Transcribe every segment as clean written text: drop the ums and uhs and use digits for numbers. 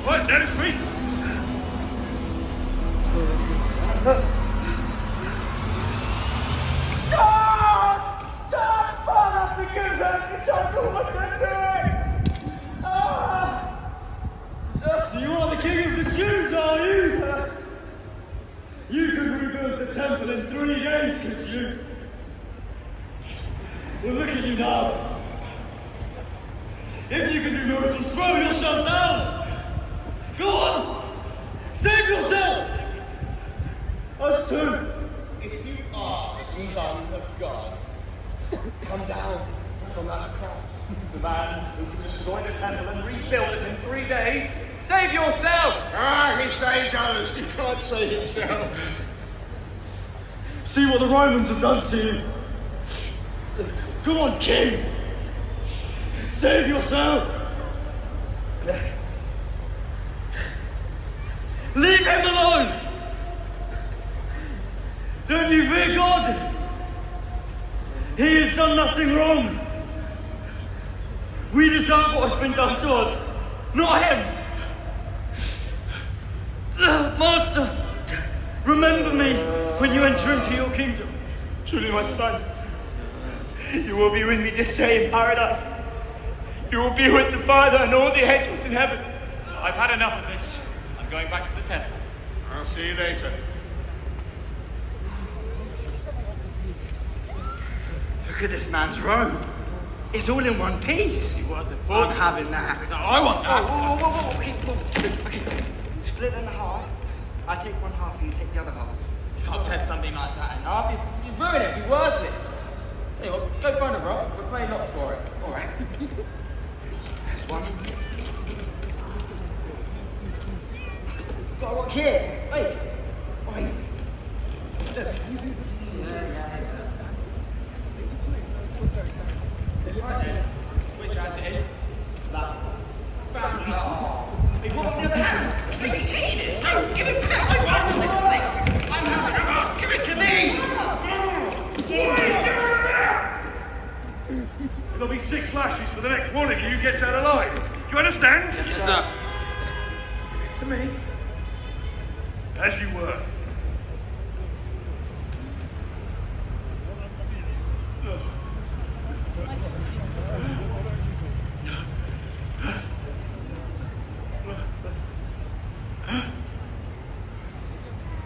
Right, down his feet. Don't fall off the good hand to talk to what they're doing! So you are the king of the Jews, are you? You could rebuild the temple in 3 days, could you? Well, look at you now. If you can do miracles, throw yourself down. Go on. Save yourself. Us too. If you are the Son of God, come down from that cross. The man who can destroy the temple and rebuild it in 3 days. Save yourself! Ah, he saved others. He can't save himself. See what the Romans have done to you. Come on, king. Save yourself. Leave him alone. Don't you fear God? He has done nothing wrong. We deserve what has been done to us, not him. Master, remember me when you enter into your kingdom. Truly, my son, you will be with me this day in paradise. You will be with the Father and all the angels in heaven. I've had enough of this. I'm going back to the temple. I'll see you later. Look at this man's robe. It's all in one piece. I'm having that. No, I want that. Whoa. Okay. Split in half. I take one half, you take the other half. You can't tear something like that in half. You ruin it. It'd be worthless. Anyway, go find a rock. We're playing lots for it. All right. There's one. Got a rock here. Wait. Look. Which hand's it in? That one. Hey, what about the other hand? Give it to me! No, give it to me! I want this next! I'm having a rock! Give it to me! There'll be 6 lashes for the next one of you gets out alive. Do you understand? Yes, sir. To me. As you were.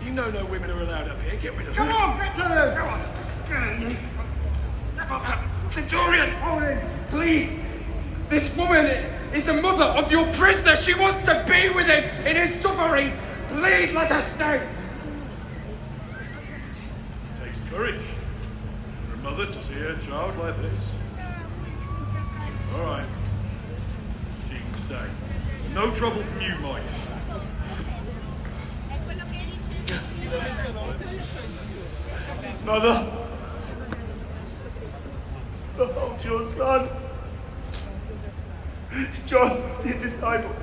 You know no women are allowed up here. Get rid of them. Come on, get to them! Come on. Centurion! Hold in, please. This woman is the mother of your prisoner. She wants to be with him in his suffering. Please let her stay. It takes courage for a mother to see her child like this. All right. She can stay. No trouble from you, Mike. Mother, behold your son. John, the disciple.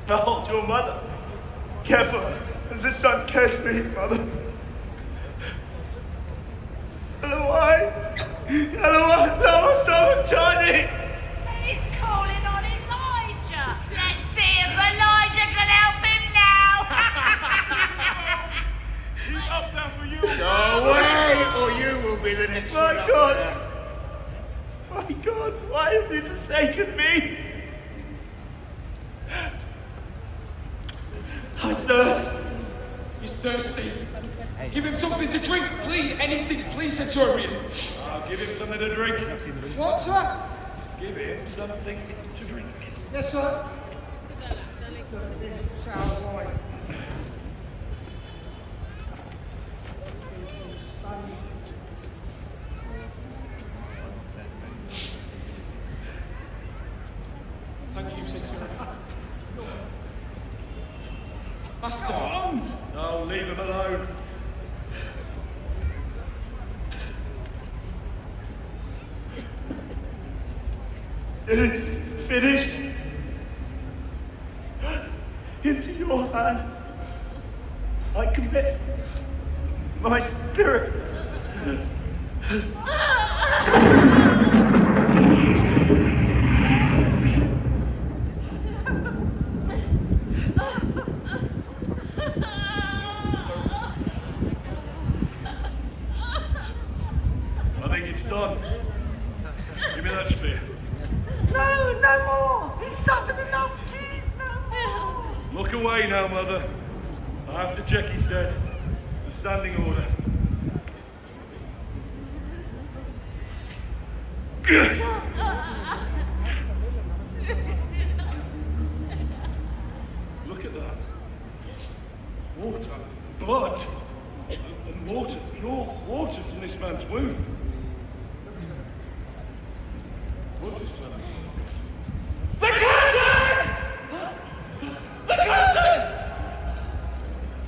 Behold your mother. Care for her as the son cares for his mother. Elohai, thou so tiny. He's calling on Elijah! Let's see if Elijah can help him now! He's up there for you. Go away, or you will be the next My one up God. there. My God, why have you forsaken me? I thirst. He's thirsty. Give him something to drink, please. Anything, please, Centurion. I'll give him something to drink. What, sir? Give him something to drink. Yes, sir. Sour wine. Thank you, Centurion. Master. No, leave him alone. It is finished. Into your hands I commit my spirit. no more. He's suffered enough. Please, no more. Look away now, Mother. I have to check he's dead. It's a standing order. Look at that. Water, blood, and water, pure water from this man's wound. What's this man's? The curtain! The curtain!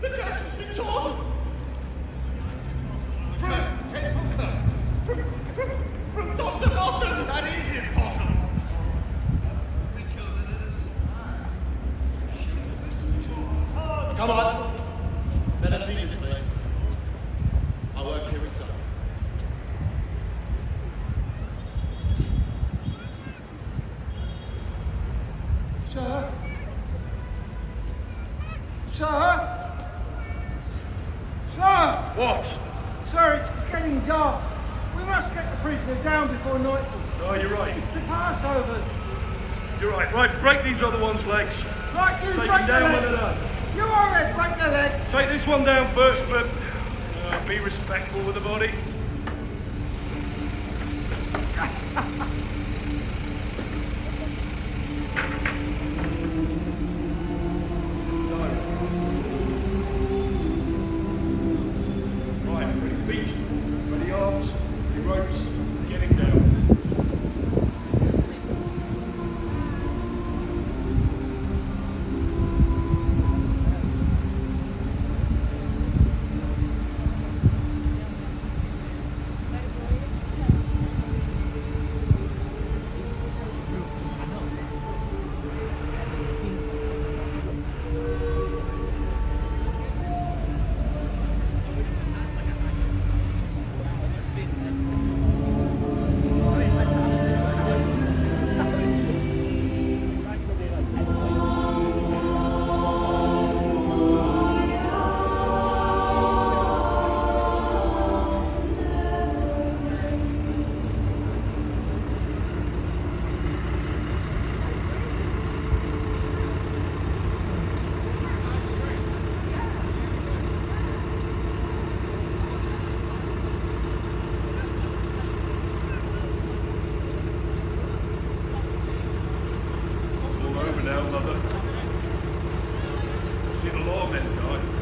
The curtain's been torn! From top to bottom! That is impossible! Come on. Let us leave this place. Our work here is done. Sir? Sir? Sir? What? Sir, it's getting dark. We must get the prisoner down before nightfall. Oh, you're right. It's the Passover. You're right. Right, break these other one's legs. Right, you Take break them down the one leg. at a time. You all right, break the leg. Take this one down first, but be respectful with the body. Right, ready feet, ready arms, ready ropes, getting down. Now, Mother. Seen a lot of men die.